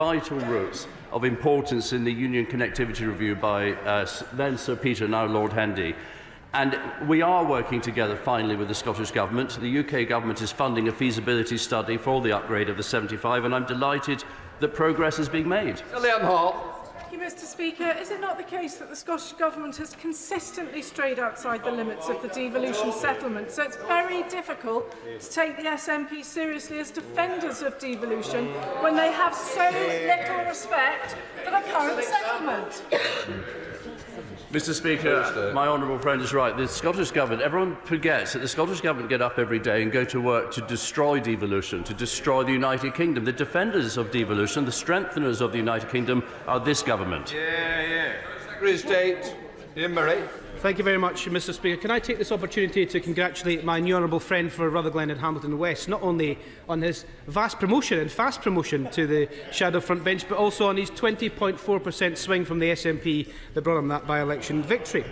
vital routes of importance in the Union Connectivity Review by then Sir Peter, now Lord Hendy. And we are working together finally with the Scottish Government. The UK Government is funding a feasibility study for the upgrade of the 75, and I'm delighted that progress is being made. Thank you, Mr. Speaker. Is it not the case that the Scottish Government has consistently strayed outside the limits of the devolution settlement? So it's very difficult to take the SNP seriously as defenders of devolution when they have so little respect for the current settlement. Mr. Speaker, my honourable friend is right. The Scottish Government, everyone forgets that the Scottish Government get up every day and go to work to destroy devolution, to destroy the United Kingdom. The defenders of devolution, the strengtheners of the United Kingdom, are this government. Secretary of State, Ian Murray. Thank you very much, Mr. Speaker. Can I take this opportunity to congratulate my new honourable friend for Rutherglen and Hamilton West, not only on his vast promotion and fast promotion to the shadow front bench, but also on his 20.4% swing from the SNP that brought him that by-election victory.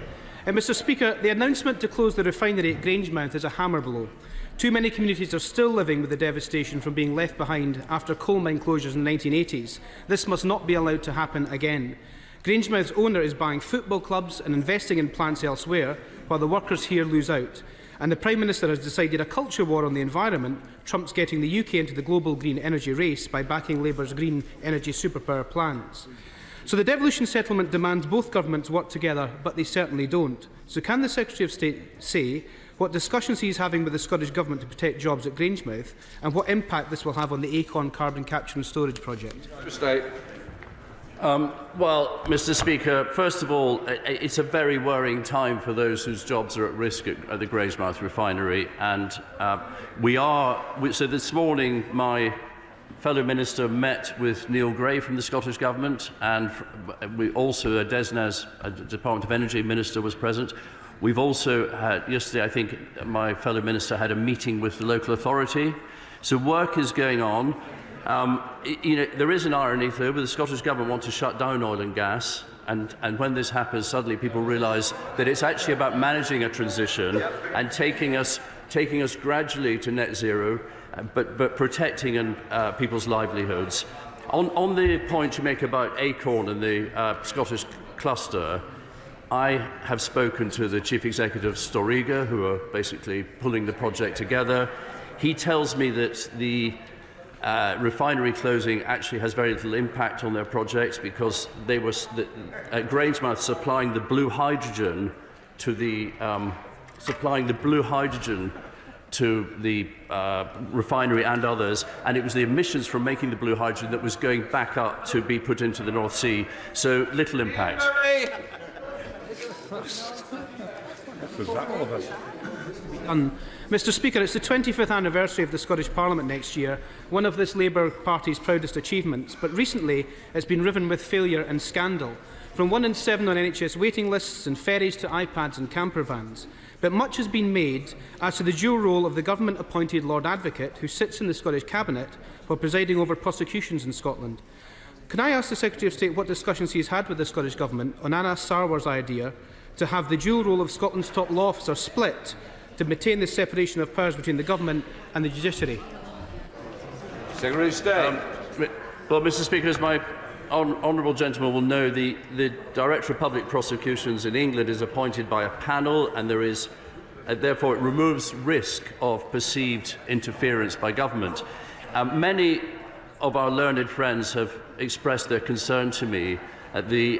Mr. Speaker, the announcement to close the refinery at Grangemouth is a hammer blow. Too many communities are still living with the devastation from being left behind after coal mine closures in the 1980s. This must not be allowed to happen again. Grangemouth's owner is buying football clubs and investing in plants elsewhere, while the workers here lose out. And the Prime Minister has decided a culture war on the environment trumps getting the UK into the global green energy race by backing Labour's green energy superpower plans. So the devolution settlement demands both governments work together, but they certainly don't. So can the Secretary of State say what discussions he is having with the Scottish Government to protect jobs at Grangemouth, and what impact this will have on the Acorn carbon capture and storage project? Well, Mr. Speaker, first of all, it's a very worrying time for those whose jobs are at risk at the Grangemouth refinery. And so this morning, my fellow minister met with Neil Gray from the Scottish Government, and we also, Desna's Department of Energy Minister was present. We've also had, yesterday, I think my fellow minister had a meeting with the local authority. So work is going on. There is an irony, though, but the Scottish Government wants to shut down oil and gas, and when this happens, suddenly people realise that it's actually about managing a transition and taking us gradually to net zero, but protecting people's livelihoods. On the point you make about Acorn and the Scottish cluster, I have spoken to the Chief Executive of Storiga, who are basically pulling the project together. He tells me that the refinery closing actually has very little impact on their projects because they were at Grangemouth supplying the blue hydrogen to the refinery and others, and it was the emissions from making the blue hydrogen that was going back up to be put into the North Sea. So little impact. Mr. Speaker, it's the 25th anniversary of the Scottish Parliament next year, one of this Labour Party's proudest achievements, but recently it's been riven with failure and scandal, from 1 in 7 on NHS waiting lists and ferries to iPads and camper vans. But much has been made as to the dual role of the government-appointed Lord Advocate, who sits in the Scottish Cabinet while presiding over prosecutions in Scotland. Can I ask the Secretary of State what discussions he has had with the Scottish Government on Anna Sarwar's idea to have the dual role of Scotland's top law officer split to maintain the separation of powers between the government and the judiciary? Secretary of State. Well, Mr. Speaker, as my honourable gentleman will know, the Director of Public Prosecutions in England is appointed by a panel, and there is, therefore, it removes risk of perceived interference by government. Many of our learned friends have expressed their concern to me at the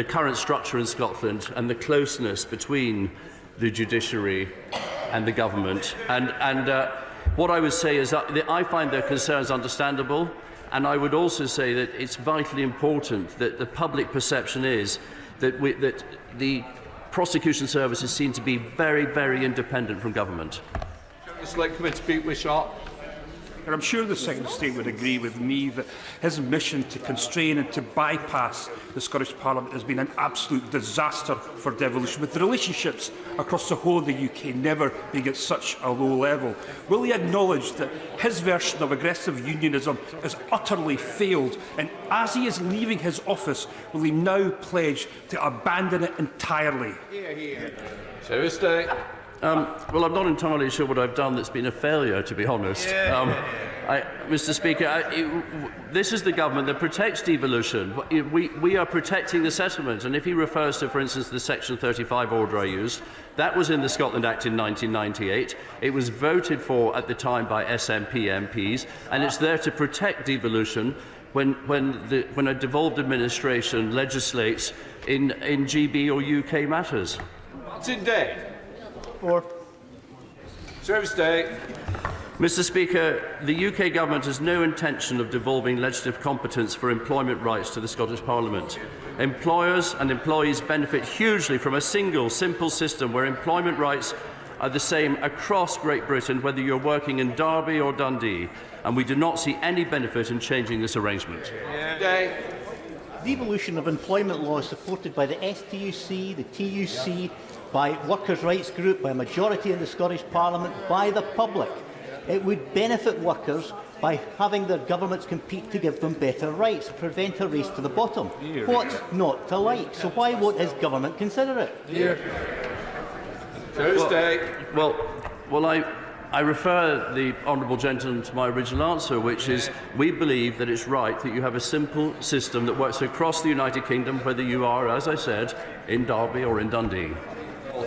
current structure in Scotland and the closeness between the judiciary and the government. And what I would say is that I find their concerns understandable, and I would also say that it's vitally important that the public perception is that the prosecution service is seen to be very, very independent from government. Select Committee speak with Sharp. And I'm sure the Secretary of State would agree with me that his mission to constrain and to bypass the Scottish Parliament has been an absolute disaster for devolution, with the relationships across the whole of the UK never being at such a low level. Will he acknowledge that his version of aggressive unionism has utterly failed, and as he is leaving his office, will he now pledge to abandon it entirely? Secretary of State. Well, I'm not entirely sure what I've done that's been a failure, to be honest. Mr. Speaker, this is the government that protects devolution. We are protecting the settlement, and if he refers to, for instance, the Section 35 order I used, that was in the Scotland Act in 1998. It was voted for at the time by SNP MPs, and it's there to protect devolution when a devolved administration legislates in GB or UK matters. Martin Day. For. Service Day. Mr. Speaker, the UK Government has no intention of devolving legislative competence for employment rights to the Scottish Parliament. Employers and employees benefit hugely from a single, simple system where employment rights are the same across Great Britain, whether you're working in Derby or Dundee, and we do not see any benefit in changing this arrangement. Day. Devolution of employment law is supported by the STUC, the TUC, by Workers' Rights Group, by a majority in the Scottish Parliament, by the public. It would benefit workers by having their governments compete to give them better rights, prevent a race to the bottom. What's not to like? So why won't his government consider it? Thursday. Well, I refer the honourable gentleman to my original answer, which is we believe that it's right that you have a simple system that works across the United Kingdom, whether you are, as I said, in Derby or in Dundee.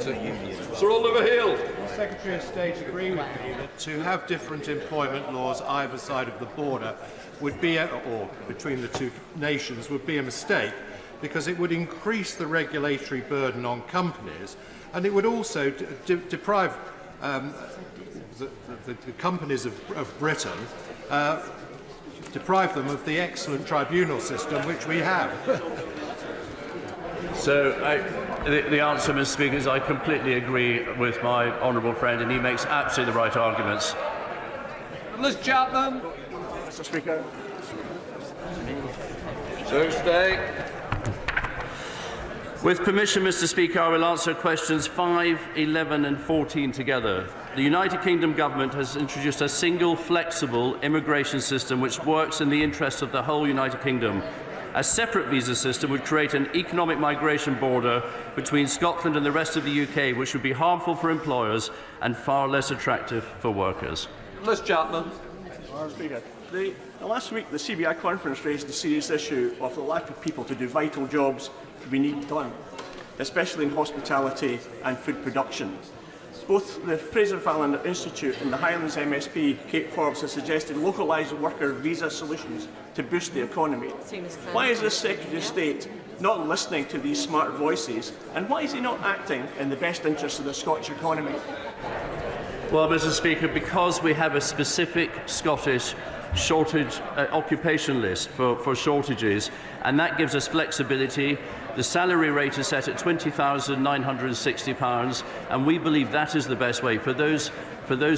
Sir Oliver Hill. The Secretary of State agree with me that to have different employment laws either side of the border would be, or between the two nations, would be a mistake, because it would increase the regulatory burden on companies, and it would also deprive the companies of Britain, deprive them of the excellent tribunal system which we have. So the answer, Mr. Speaker, is I completely agree with my honourable friend, and he makes absolutely the right arguments. Liz Chapman. Mr. Speaker. Thursday. With permission, Mr. Speaker, I will answer questions 5, 11 and 14 together. The United Kingdom Government has introduced a single, flexible immigration system which works in the interest of the whole United Kingdom. A separate visa system would create an economic migration border between Scotland and the rest of the UK, which would be harmful for employers and far less attractive for workers. Liz Chapman. Mr. Speaker. Last week, the CBI conference raised the serious issue of the lack of people to do vital jobs we need done, especially in hospitality and food production. Both the Fraser-Fallon Institute and the Highlands MSP, Kate Forbes, have suggested localised worker visa solutions to boost the economy. Why is the Secretary of State not listening to these smart voices, and why is he not acting in the best interest of the Scottish economy? Well, Mr. Speaker, because we have a specific Scottish shortage occupation list for shortages, and that gives us flexibility. The salary rate is set at £20,960, and we believe that is the best way for those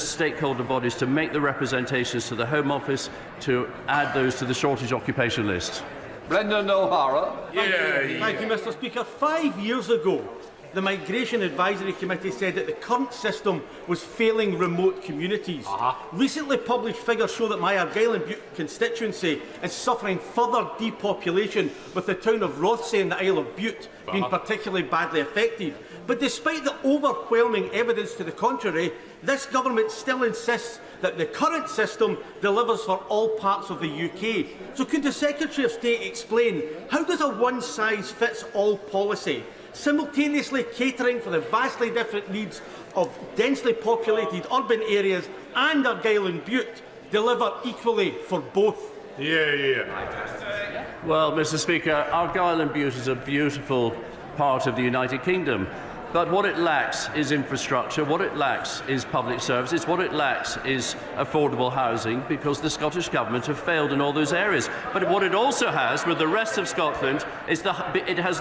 stakeholder bodies to make the representations to the Home Office to add those to the shortage occupation list. Brendan O'Hara. Thank you, Mr. Speaker. 5 years ago, the Migration Advisory Committee said that the current system was failing remote communities. Recently published figures show that my Argyll and Bute constituency is suffering further depopulation, with the town of Rothesay in the Isle of Bute being particularly badly affected. But despite the overwhelming evidence to the contrary, this government still insists that the current system delivers for all parts of the UK. So could the Secretary of State explain how does a one-size-fits-all policy, simultaneously catering for the vastly different needs of densely populated urban areas and Argyll and Bute, deliver equally for both? Well, Mr. Speaker, Argyll and Bute is a beautiful part of the United Kingdom. But what it lacks is infrastructure, what it lacks is public services, what it lacks is affordable housing, because the Scottish Government have failed in all those areas. But what it also has with the rest of Scotland is it has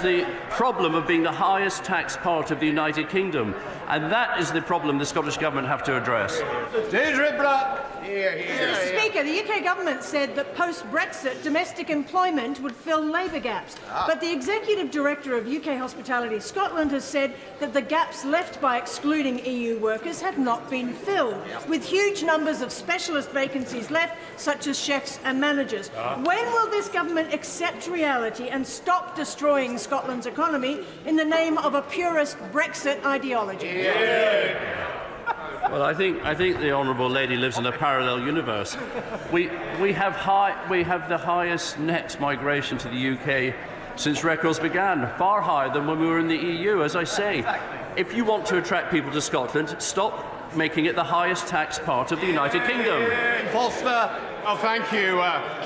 the problem of being the highest tax part of the United Kingdom. And that is the problem the Scottish Government have to address. Deirdre Brock. Mr. Speaker, the UK Government said that post-Brexit domestic employment would fill labour gaps. But the Executive Director of UK Hospitality Scotland has said that the gaps left by excluding EU workers have not been filled, with huge numbers of specialist vacancies left, such as chefs and managers. When will this government accept reality and stop destroying Scotland's economy in the name of a purist Brexit ideology? Well, I think the honourable lady lives in a parallel universe. We have the highest net migration to the UK since records began, far higher than when we were in the EU. As I say, if you want to attract people to Scotland, stop making it the highest tax part of the United Kingdom. Foster. Oh, thank you,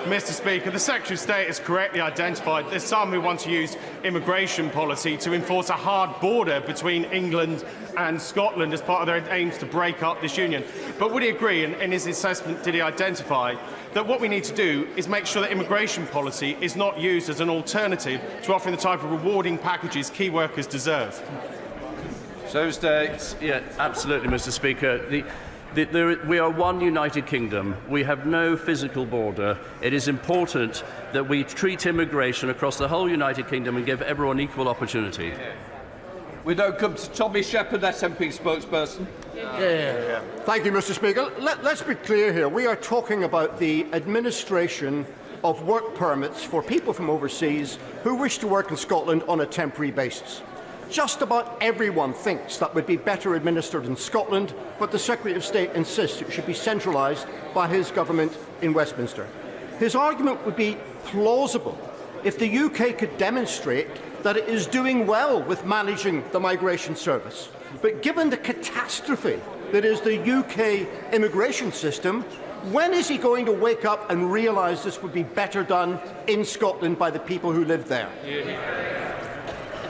Mr. Speaker. The Secretary of State has correctly identified there's some who want to use immigration policy to enforce a hard border between England and Scotland as part of their aims to break up this union. But would he agree, and in his assessment did he identify, that what we need to do is make sure that immigration policy is not used as an alternative to offering the type of rewarding packages key workers deserve? So states. Yeah, absolutely, Mr. Speaker. We are one United Kingdom. We have no physical border. It is important that we treat immigration across the whole United Kingdom and give everyone equal opportunity. We now come to Tommy Shepherd, SNP spokesperson. Thank you, Mr. Speaker. Let's be clear here. We are talking about the administration of work permits for people from overseas who wish to work in Scotland on a temporary basis. Just about everyone thinks that would be better administered in Scotland, but the Secretary of State insists it should be centralised by his government in Westminster. His argument would be plausible if the UK could demonstrate that it is doing well with managing the migration service. But given the catastrophe that is the UK immigration system, when is he going to wake up and realise this would be better done in Scotland by the people who live there?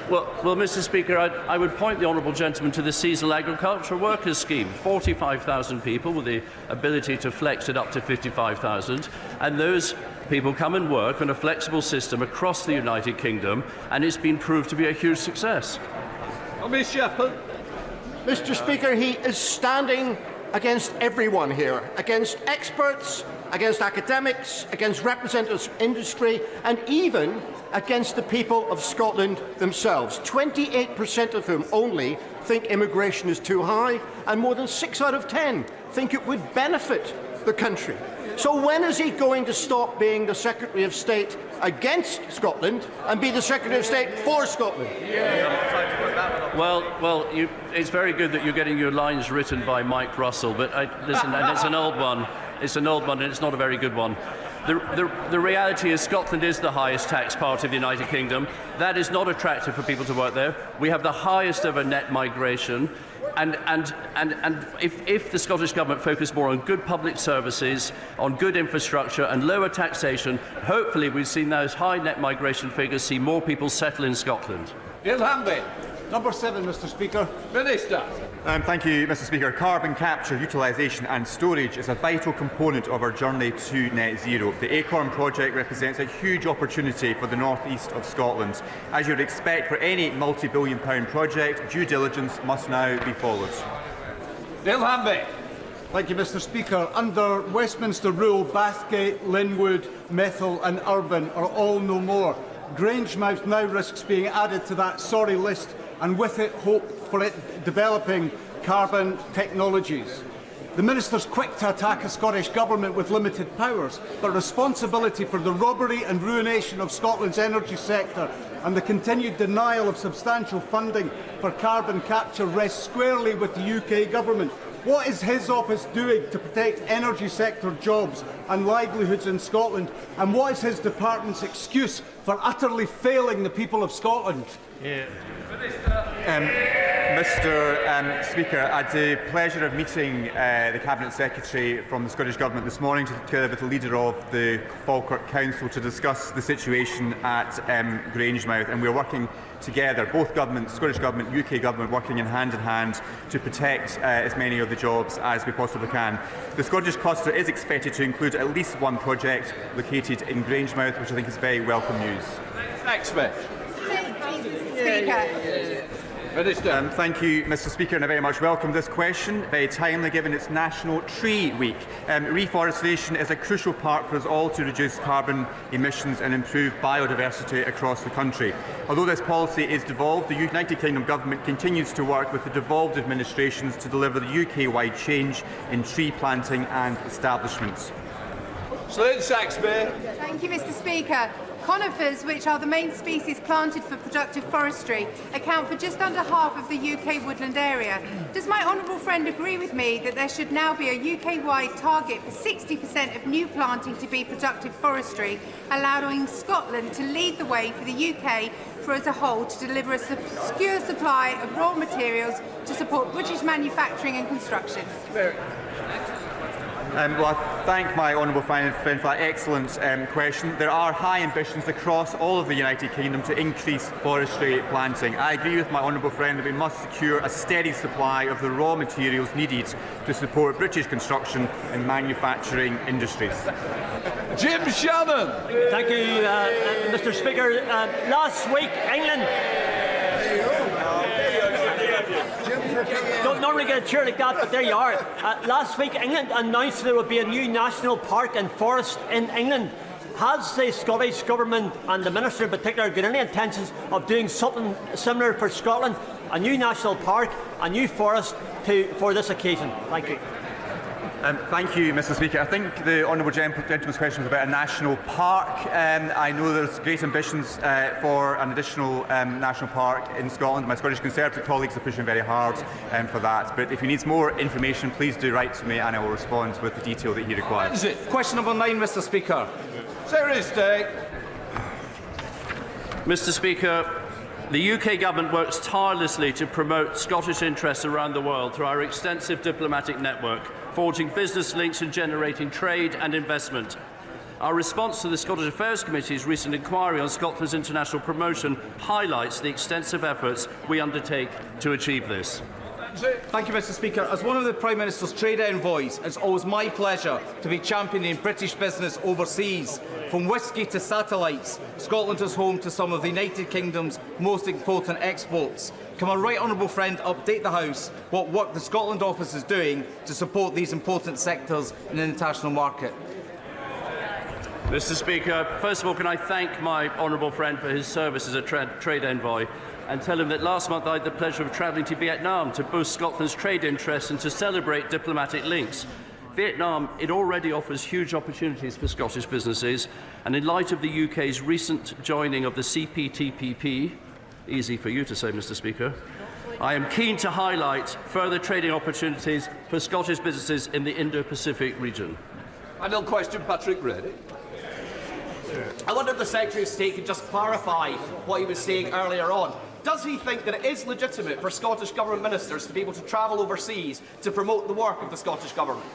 Well, Mr. Speaker, I would point the honourable gentleman to the seasonal agricultural workers scheme. 45,000 people with the ability to flex it up to 55,000, and those people come and work on a flexible system across the United Kingdom, and it's been proved to be a huge success. Miss Shepherd. Mr. Speaker, he is standing against everyone here, against experts, against academics, against representatives of industry, and even against the people of Scotland themselves, 28% of whom only think immigration is too high, and more than 6 out of 10 think it would benefit the country. So when is he going to stop being the Secretary of State against Scotland and be the Secretary of State for Scotland? Well, it's very good that you're getting your lines written by Mike Russell, but listen, and it's an old one. It's an old one, and it's not a very good one. The reality is Scotland is the highest tax part of the United Kingdom. That is not attractive for people to work there. We have the highest ever net migration. And if the Scottish Government focused more on good public services, on good infrastructure and lower taxation, hopefully we've seen those high net migration figures see more people settle in Scotland. Bill Hamby. Number 7, Mr. Speaker. Minister. Thank you, Mr. Speaker. Carbon capture, utilisation and storage is a vital component of our journey to net zero. The Acorn project represents a huge opportunity for the north east of Scotland. As you would expect for any multi-billion-pound project, due diligence must now be followed. Bill Hamby. Thank you, Mr. Speaker. Under Westminster rule, Bathgate, Linwood, Methil and Irvine are all no more. Grangemouth now risks being added to that sorry list, and with it hope for it developing carbon technologies. The Minister's quick to attack a Scottish Government with limited powers, but responsibility for the robbery and ruination of Scotland's energy sector and the continued denial of substantial funding for carbon capture rests squarely with the UK Government. What is his office doing to protect energy sector jobs and livelihoods in Scotland? And what is his department's excuse for utterly failing the people of Scotland? Mr. Speaker, I had the pleasure of meeting the Cabinet Secretary from the Scottish Government this morning together with the leader of the Falkirk Council to discuss the situation at Grangemouth, and we are working together, both governments, Scottish Government, UK Government, working in hand to protect as many of the jobs as we possibly can. The Scottish cluster is expected to include at least one project located in Grangemouth, which I think is very welcome news. Next Speaker. Thank you, Mr. Speaker, and I very much welcome this question. Very timely given it's National Tree Week. Reforestation is a crucial part for us all to reduce carbon emissions and improve biodiversity across the country. Although this policy is devolved, the United Kingdom Government continues to work with the devolved administrations to deliver the UK-wide change in tree planting and establishments. Slade Saxby. Thank you, Mr. Speaker. Conifers, which are the main species planted for productive forestry, account for just under half of the UK woodland area. Does my honourable friend agree with me that there should now be a UK-wide target for 60% of new planting to be productive forestry, allowing Scotland to lead the way for the UK as a whole to deliver a secure supply of raw materials to support British manufacturing and construction? Well, I thank my honourable friend for that excellent question. There are high ambitions across all of the United Kingdom to increase forestry planting. I agree with my honourable friend that we must secure a steady supply of the raw materials needed to support British construction and manufacturing industries. Jim Shannon. Thank you, Mr. Speaker. Last week, England. Don't normally get a cheer like that, but there you are. Last week, England announced there would be a new national park and forest in England. Has the Scottish Government and the Minister in particular got any intentions of doing something similar for Scotland? A new national park, a new forest for this occasion? Thank you. Thank you, Mr. Speaker. I think the honourable gentleman's question was about a national park. I know there's great ambitions for an additional national park in Scotland. My Scottish Conservative colleagues are pushing very hard for that. But if he needs more information, please do write to me and I will respond with the detail that he requires. Question number 9, Mr. Speaker. Series Day. Mr. Speaker, the UK Government works tirelessly to promote Scottish interests around the world through our extensive diplomatic network, forging business links and generating trade and investment. Our response to the Scottish Affairs Committee's recent inquiry on Scotland's international promotion highlights the extensive efforts we undertake to achieve this. Thank you, Mr. Speaker. As one of the Prime Minister's trade envoys, it's always my pleasure to be championing British business overseas. From whisky to satellites, Scotland is home to some of the United Kingdom's most important exports. Can my right honourable friend update the House what work the Scotland Office is doing to support these important sectors in the international market? Mr. Speaker, first of all, can I thank my honourable friend for his service as a trade envoy and tell him that last month I had the pleasure of travelling to Vietnam to boost Scotland's trade interests and to celebrate diplomatic links. Vietnam, it already offers huge opportunities for Scottish businesses, and in light of the UK's recent joining of the CPTPP, easy for you to say, Mr. Speaker, I am keen to highlight further trading opportunities for Scottish businesses in the Indo-Pacific region. Final question, Patrick Ready. I wonder if the Secretary of State could just clarify what he was saying earlier on. Does he think that it is legitimate for Scottish Government ministers to be able to travel overseas to promote the work of the Scottish Government?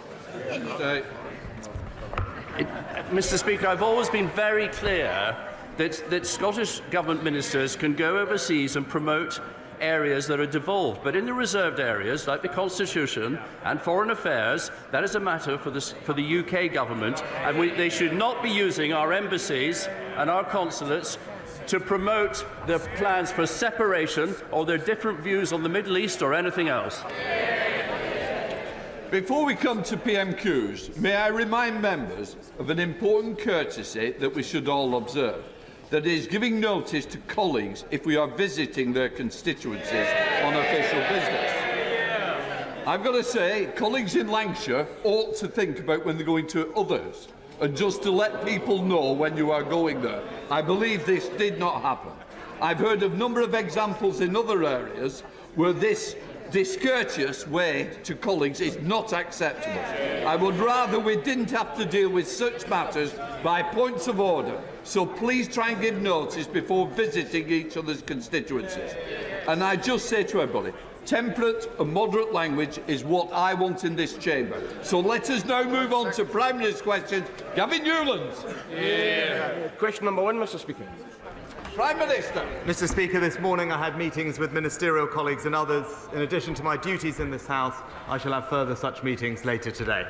Mr. Speaker, I've always been very clear that Scottish Government ministers can go overseas and promote areas that are devolved, but in the reserved areas like the Constitution and Foreign Affairs, that is a matter for the UK Government, and they should not be using our embassies and our consulates to promote their plans for separation or their different views on the Middle East or anything else. Before we come to PMQs, may I remind members of an important courtesy that we should all observe, that is giving notice to colleagues if we are visiting their constituencies on official business. I've got to say, colleagues in Lancashire ought to think about when they're going to others, and just to let people know when you are going there. I believe this did not happen. I've heard of a number of examples in other areas where this discourteous way to colleagues is not acceptable. I would rather we didn't have to deal with such matters by points of order. So please try and give notice before visiting each other's constituencies. And I just say to everybody, temperate and moderate language is what I want in this chamber. So let us now move on to Prime Minister's questions. Gavin Newlands. Question number 1, Mr. Speaker. Prime Minister. Mr. Speaker, this morning I had meetings with ministerial colleagues and others. In addition to my duties in this House, I shall have further such meetings later today.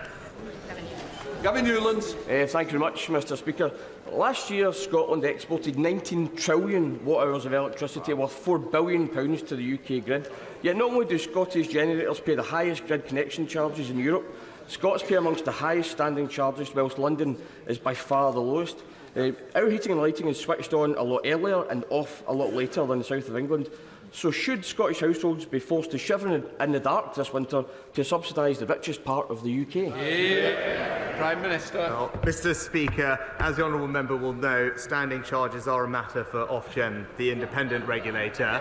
Gavin Newlands. Thank you very much, Mr. Speaker. Last year, Scotland exported 19 trillion watt-hours of electricity worth £4 billion to the UK grid. Yet not only do Scottish generators pay the highest grid connection charges in Europe, Scots pay amongst the highest standing charges, whilst London is by far the lowest. Our heating and lighting is switched on a lot earlier and off a lot later than the south of England. So should Scottish households be forced to shiver in the dark this winter to subsidise the richest part of the UK? Yeah. Prime Minister. Well, Mr. Speaker, as the honourable member will know, standing charges are a matter for Ofgem, the independent regulator.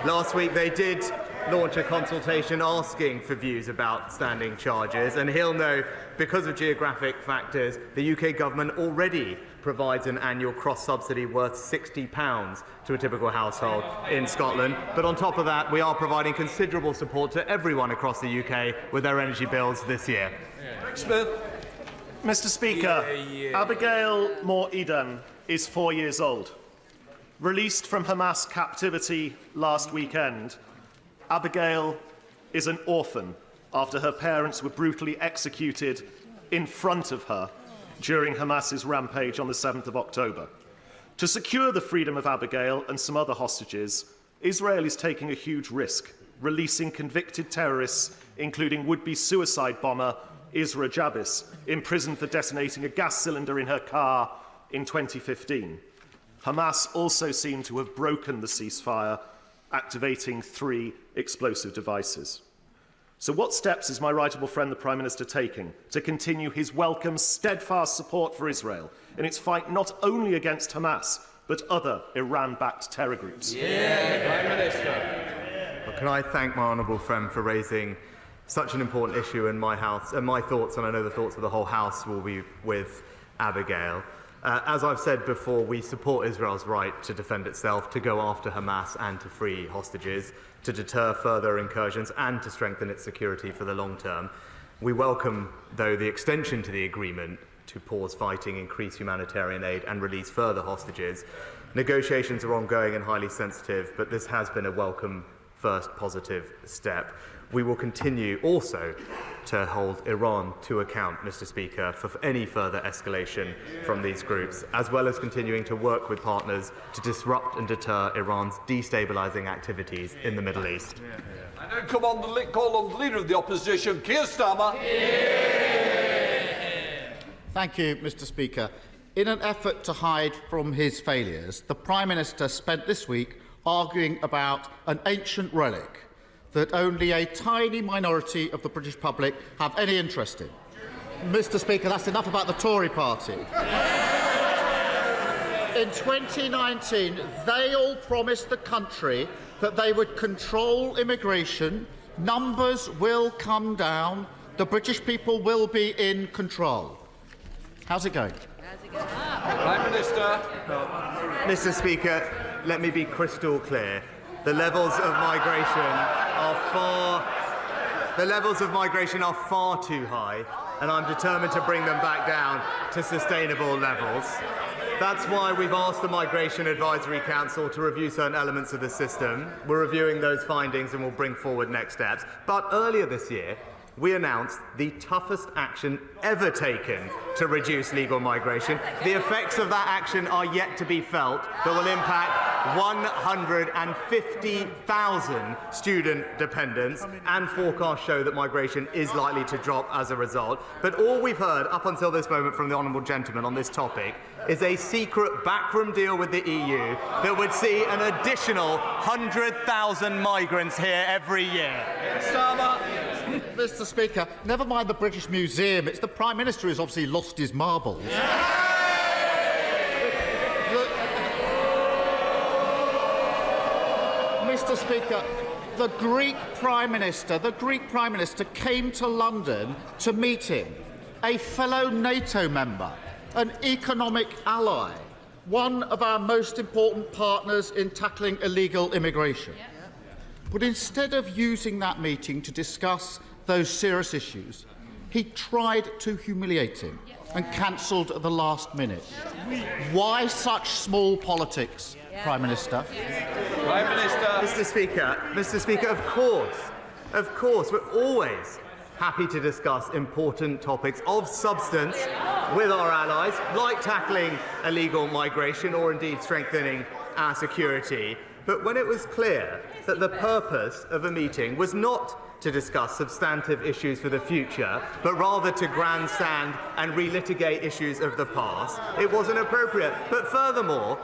Last week they did launch a consultation asking for views about standing charges, and he'll know, because of geographic factors, the UK government already provides an annual cross-subsidy worth £60 to a typical household in Scotland. But on top of that, we are providing considerable support to everyone across the UK with their energy bills this year. Smith. Mr. Speaker, Abigail Moore-Eden is 4 years old. Released from Hamas captivity last weekend, Abigail is an orphan after her parents were brutally executed in front of her during Hamas's rampage on the 7th of October. To secure the freedom of Abigail and some other hostages, Israel is taking a huge risk, releasing convicted terrorists, including would-be suicide bomber Isra Jabis, imprisoned for detonating a gas cylinder in her car in 2015. Hamas also seemed to have broken the ceasefire, activating 3 explosive devices. So what steps is my rightable friend the Prime Minister taking to continue his welcome, steadfast support for Israel in its fight not only against Hamas, but other Iran-backed terror groups? Prime Minister. Well, can I thank my honourable friend for raising such an important issue in my house, and my thoughts, and I know the thoughts of the whole House, will be with Abigail. As I've said before, we support Israel's right to defend itself, to go after Hamas and to free hostages, to deter further incursions and to strengthen its security for the long term. We welcome, though, the extension to the agreement to pause fighting, increase humanitarian aid and release further hostages. Negotiations are ongoing and highly sensitive, but this has been a welcome first positive step. We will continue also to hold Iran to account, Mr. Speaker, for any further escalation from these groups, as well as continuing to work with partners to disrupt and deter Iran's destabilising activities in the Middle East. I now come on the call on the Leader of the Opposition, Keir Starmer. Thank you, Mr. Speaker. In an effort to hide from his failures, the Prime Minister spent this week arguing about an ancient relic that only a tiny minority of the British public have any interest in. Mr. Speaker, that's enough about the Tory party. In 2019, they all promised the country that they would control immigration, numbers will come down, the British people will be in control. How's it going? Prime Minister. Mr. Speaker, let me be crystal clear. The levels of migration are far too high, and I'm determined to bring them back down to sustainable levels. That's why we've asked the Migration Advisory Council to review certain elements of the system. We're reviewing those findings and we'll bring forward next steps. But earlier this year, we announced the toughest action ever taken to reduce legal migration. The effects of that action are yet to be felt, but will impact 150,000 student dependents, and forecasts show that migration is likely to drop as a result. But all we've heard up until this moment from the honourable gentleman on this topic is a secret backroom deal with the EU that would see an additional 100,000 migrants here every year. Mr. Speaker, never mind the British Museum, it's the Prime Minister who's obviously lost his marbles. Mr. Speaker, the Greek Prime Minister came to London to meet him, a fellow NATO member, an economic ally, one of our most important partners in tackling illegal immigration. But instead of using that meeting to discuss those serious issues, he tried to humiliate him and cancelled at the last minute. Why such small politics, Prime Minister? Prime Minister. Mr. Speaker, of course, we're always happy to discuss important topics of substance with our allies, like tackling illegal migration or indeed strengthening our security. But when it was clear that the purpose of a meeting was not to discuss substantive issues for the future, but rather to grandstand and relitigate issues of the past, it wasn't appropriate. But furthermore,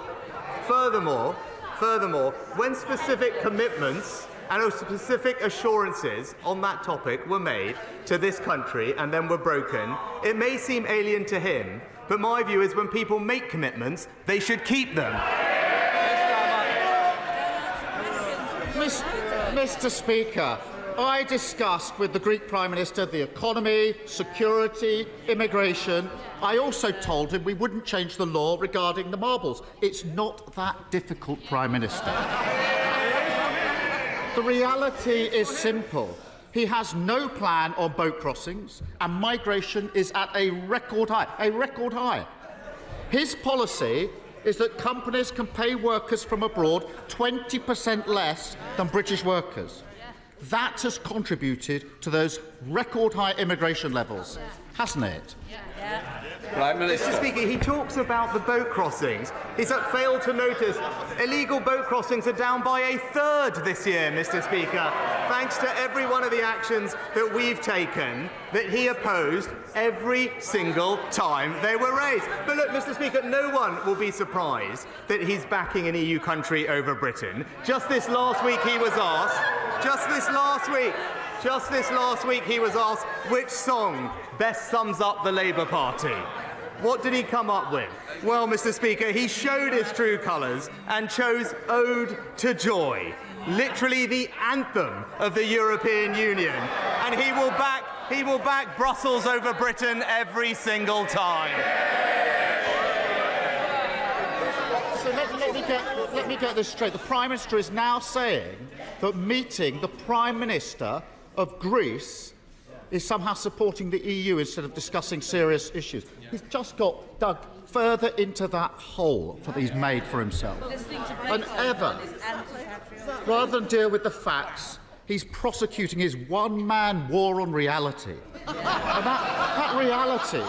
furthermore, when specific commitments and specific assurances on that topic were made to this country and then were broken, it may seem alien to him, but my view is when people make commitments, they should keep them. Mr. Speaker, I discussed with the Greek Prime Minister the economy, security, immigration. I also told him we wouldn't change the law regarding the marbles. It's not that difficult, Prime Minister. The reality is simple. He has no plan on boat crossings, and migration is at a record high. A record high. His policy is that companies can pay workers from abroad 20% less than British workers. That has contributed to those record high immigration levels, hasn't it? Mr. Speaker, he talks about the boat crossings. He's failed to notice illegal boat crossings are down by a third this year, Mr. Speaker, thanks to every one of the actions that we've taken that he opposed every single time they were raised. But look, Mr. Speaker, no one will be surprised that he's backing an EU country over Britain. Just this last week he was asked, he was asked which song best sums up the Labour Party. What did he come up with? Well, Mr. Speaker, he showed his true colours and chose Ode to Joy, literally the anthem of the European Union. And he will back Brussels over Britain every single time. So let me get this straight. The Prime Minister is now saying that meeting the Prime Minister of Greece is somehow supporting the EU instead of discussing serious issues. He's just got dug further into that hole that he's made for himself. And ever, rather than deal with the facts, he's prosecuting his one-man war on reality. And that reality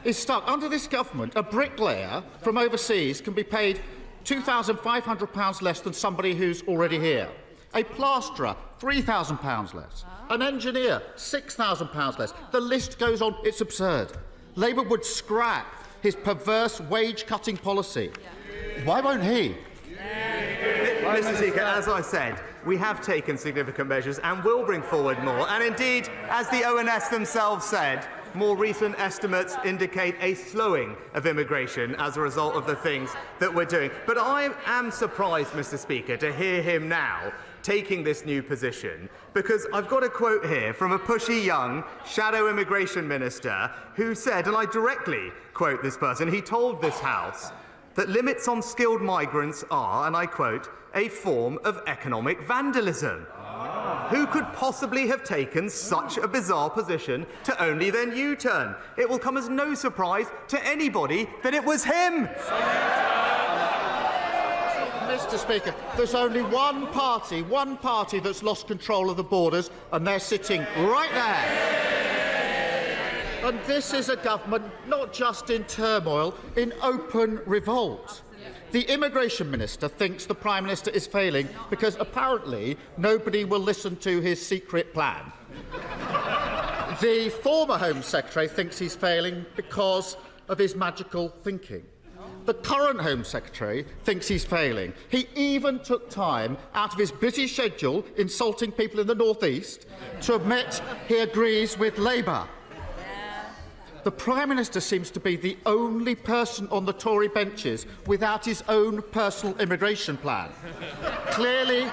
is stuck. Under this government, a bricklayer from overseas can be paid £2,500 less than somebody who's already here. A plasterer, £3,000 less. An engineer, £6,000 less. The list goes on. It's absurd. Labour would scrap his perverse wage-cutting policy. Why won't he? Mr. Speaker, as I said, we have taken significant measures and will bring forward more. And indeed, as the ONS themselves said, more recent estimates indicate a slowing of immigration as a result of the things that we're doing. But I am surprised, Mr. Speaker, to hear him now taking this new position, because I've got a quote here from a pushy young shadow immigration minister who said, and I directly quote this person, he told this House that limits on skilled migrants are, and I quote, a form of economic vandalism. Who could possibly have taken such a bizarre position to only then U-turn? It will come as no surprise to anybody that it was him. Mr. Speaker, there's only one party that's lost control of the borders, and they're sitting right there. And this is a government not just in turmoil, in open revolt. The Immigration Minister thinks the Prime Minister is failing because apparently nobody will listen to his secret plan. The former Home Secretary thinks he's failing because of his magical thinking. The current Home Secretary thinks he's failing. He even took time out of his busy schedule insulting people in the North East to admit he agrees with Labour. The Prime Minister seems to be the only person on the Tory benches without his own personal immigration plan. Clearly,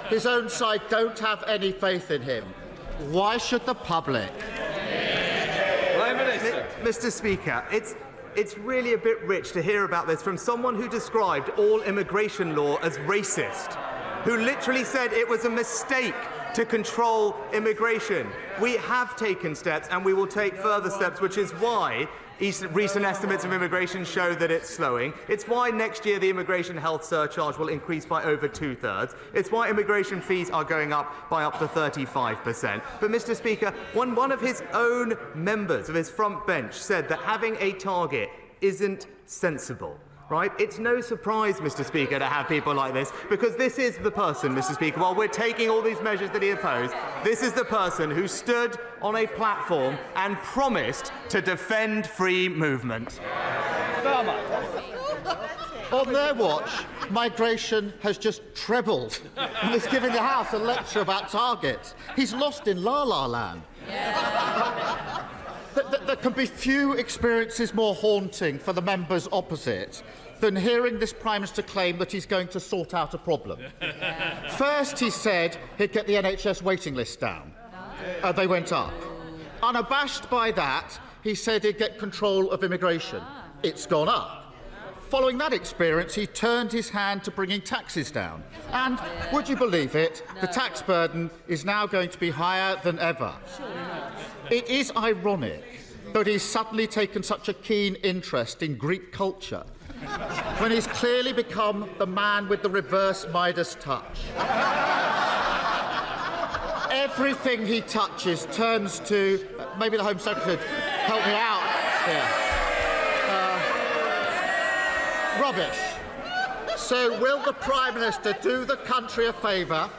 his own side don't have any faith in him. Why should the public? Mr. Speaker, it's really a bit rich to hear about this from someone who described all immigration law as racist, who literally said it was a mistake to control immigration. We have taken steps and we will take further steps, which is why recent estimates of immigration show that it's slowing. It's why next year the immigration health surcharge will increase by over 2/3. It's why immigration fees are going up by up to 35%. But, Mr. Speaker, one of his own members of his front bench said that having a target isn't sensible. Right? It's no surprise, Mr. Speaker, to have people like this, because this is the person, Mr. Speaker, while we're taking all these measures that he opposed, this is the person who stood on a platform and promised to defend free movement. On their watch, migration has just trebled and is giving the House a lecture about targets. He's lost in la-la land. There can be few experiences more haunting for the members opposite than hearing this Prime Minister claim that he's going to sort out a problem. First, he said he'd get the NHS waiting list down. They went up. Unabashed by that, he said he'd get control of immigration. It's gone up. Following that experience, he turned his hand to bringing taxes down. And, would you believe it, the tax burden is now going to be higher than ever. It is ironic that he's suddenly taken such a keen interest in Greek culture when he's clearly become the man with the reverse Midas touch. Everything he touches turns to... maybe the Home Secretary would help me out here. Rubbish. So will the Prime Minister do the country a favour?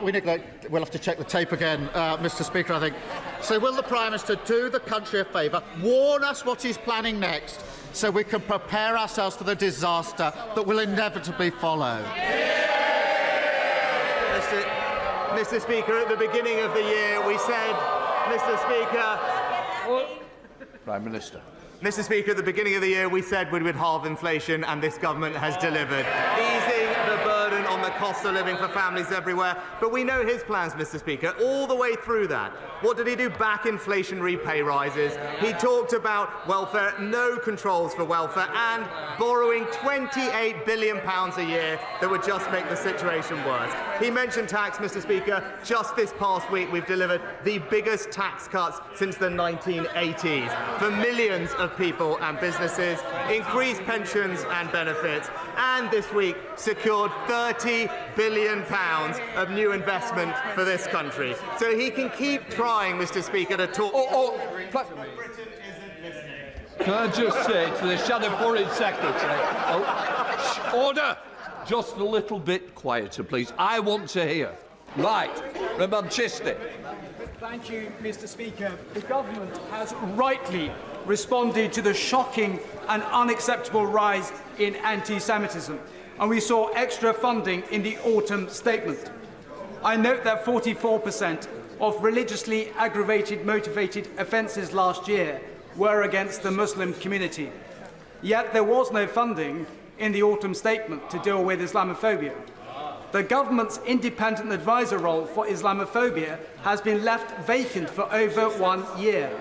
We'll have to check the tape again, Mr. Speaker, I think. So will the Prime Minister do the country a favour, warn us what he's planning next, so we can prepare ourselves for the disaster that will inevitably follow? Mr. Speaker, at the beginning of the year, we said, Mr. Speaker... Prime Minister. Mr. Speaker, at the beginning of the year, we said we would halve inflation, and this government has delivered, easing the burden on the cost of living for families everywhere. But we know his plans, Mr. Speaker, all the way through that. What did he do? Back inflationary pay rises. He talked about welfare, no controls for welfare, and borrowing £28 billion a year that would just make the situation worse. He mentioned tax, Mr. Speaker. Just this past week, we've delivered the biggest tax cuts since the 1980s for millions of people and businesses, increased pensions and benefits, and this week secured £30 billion of new investment for this country. So he can keep trying, Mr. Speaker, to talk... Can I just say to the Shadow Foreign Secretary... order! Just a little bit quieter, please. I want to hear. Right. Manchester. Thank you, Mr. Speaker. The government has rightly responded to the shocking and unacceptable rise in anti-Semitism, and we saw extra funding in the autumn statement. I note that 44% of religiously aggravated motivated offences last year were against the Muslim community. Yet there was no funding in the autumn statement to deal with Islamophobia. The government's independent advisor role for Islamophobia has been left vacant for over 1 year.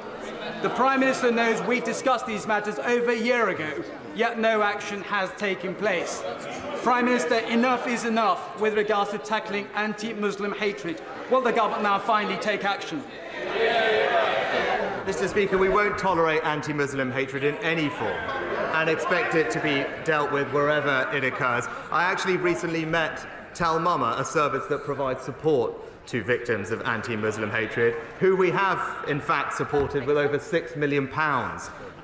The Prime Minister knows we discussed these matters over a year ago, yet no action has taken place. Prime Minister, enough is enough with regards to tackling anti-Muslim hatred. Will the government now finally take action? Mr. Speaker, we won't tolerate anti-Muslim hatred in any form and expect it to be dealt with wherever it occurs. I actually recently met Tal Mama, a service that provides support to victims of anti-Muslim hatred, who we have, in fact, supported with over £6 million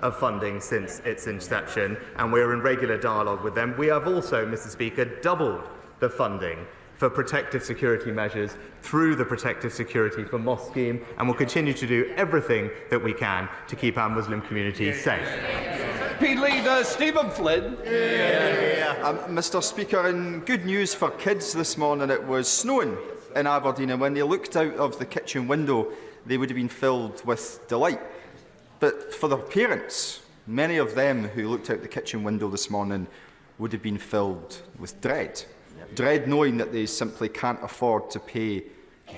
of funding since its inception, and we're in regular dialogue with them. We have also, Mr. Speaker, doubled the funding for protective security measures through the Protective Security for Mosque scheme, and will continue to do everything that we can to keep our Muslim community safe. Leader Stephen Flynn. Mr. Speaker, in good news for kids this morning, it was snowing in Aberdeen, and when they looked out of the kitchen window, they would have been filled with delight. But for their parents, many of them who looked out the kitchen window this morning would have been filled with dread. Dread knowing that they simply can't afford to pay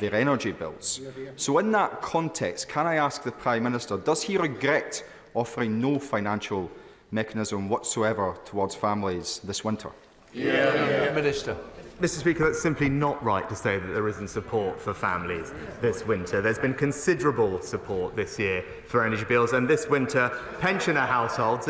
their energy bills. So in that context, can I ask the Prime Minister, does he regret offering no financial mechanism whatsoever towards families this winter? Minister. Mr. Speaker, that's simply not right to say that there isn't support for families this winter. There's been considerable support this year for energy bills, and this winter, pensioner households,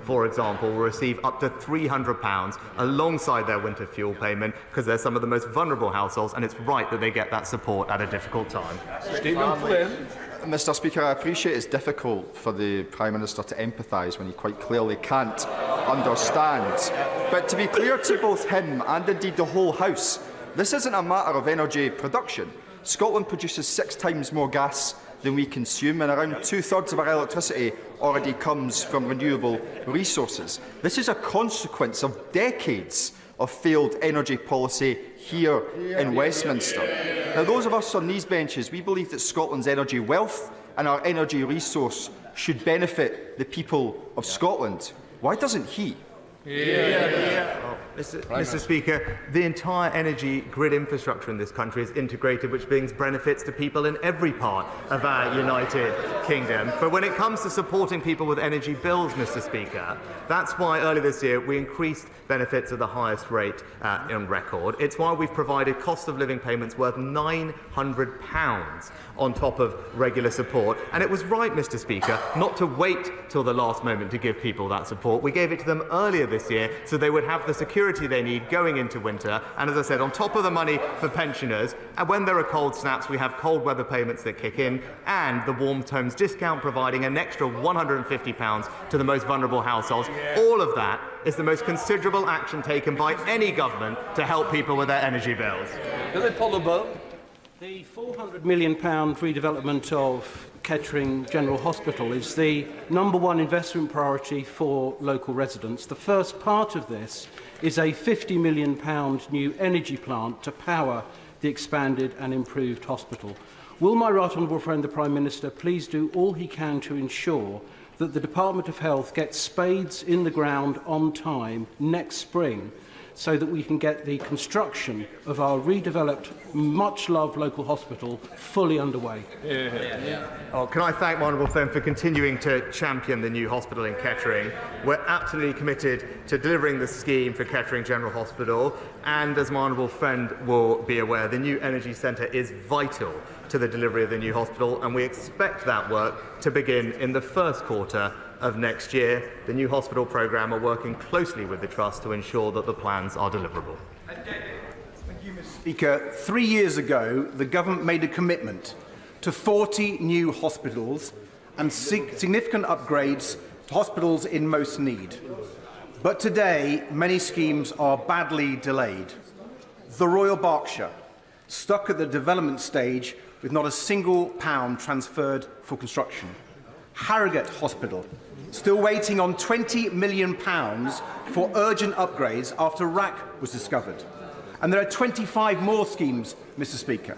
for example, will receive up to £300 alongside their winter fuel payment, because they're some of the most vulnerable households, and it's right that they get that support at a difficult time. Stephen Flynn. Mr. Speaker, I appreciate it's difficult for the Prime Minister to empathise when he quite clearly can't understand. But to be clear to both him and indeed the whole House, this isn't a matter of energy production. Scotland produces 6 times more gas than we consume, and around 2/3 of our electricity already comes from renewable resources. This is a consequence of decades of failed energy policy here in Westminster. Now, those of us on these benches, we believe that Scotland's energy wealth and our energy resource should benefit the people of Scotland. Why doesn't he? Mr. Speaker, the entire energy grid infrastructure in this country is integrated, which brings benefits to people in every part of our United Kingdom. But when it comes to supporting people with energy bills, Mr. Speaker, that's why earlier this year we increased benefits at the highest rate on record. It's why we've provided cost of living payments worth £900 on top of regular support. And it was right, Mr. Speaker, not to wait till the last moment to give people that support. We gave it to them earlier this year so they would have the security they need going into winter. And as I said, on top of the money for pensioners, and when there are cold snaps, we have cold weather payments that kick in, and the Warm Homes discount providing an extra £150 to the most vulnerable households. All of that is the most considerable action taken by any government to help people with their energy bills. The £400 million redevelopment of Kettering General Hospital is the #1 investment priority for local residents. The first part of this is a £50 million new energy plant to power the expanded and improved hospital. Will my right honourable friend, the Prime Minister, please do all he can to ensure that the Department of Health gets spades in the ground on time next spring, so that we can get the construction of our redeveloped, much-loved local hospital fully underway? Oh, can I thank my honourable friend for continuing to champion the new hospital in Kettering. We're absolutely committed to delivering the scheme for Kettering General Hospital, and as my honourable friend will be aware, the new energy centre is vital to the delivery of the new hospital, and we expect that work to begin in the first quarter of next year. The new hospital programme are working closely with the Trust to ensure that the plans are deliverable. Thank you, Mr. Speaker. 3 years ago, the government made a commitment to 40 new hospitals and significant upgrades to hospitals in most need. But today, many schemes are badly delayed. The Royal Berkshire, stuck at the development stage with not a single pound transferred for construction. Harrogate Hospital, still waiting on £20 million for urgent upgrades after RAC was discovered. And there are 25 more schemes, Mr. Speaker.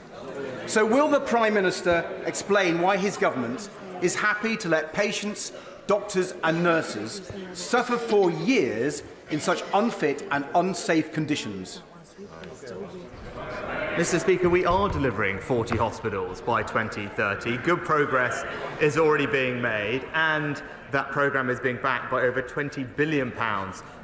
So will the Prime Minister explain why his government is happy to let patients, doctors and nurses suffer for years in such unfit and unsafe conditions? Mr. Speaker, we are delivering 40 hospitals by 2030. Good progress is already being made, and that programme is being backed by over £20 billion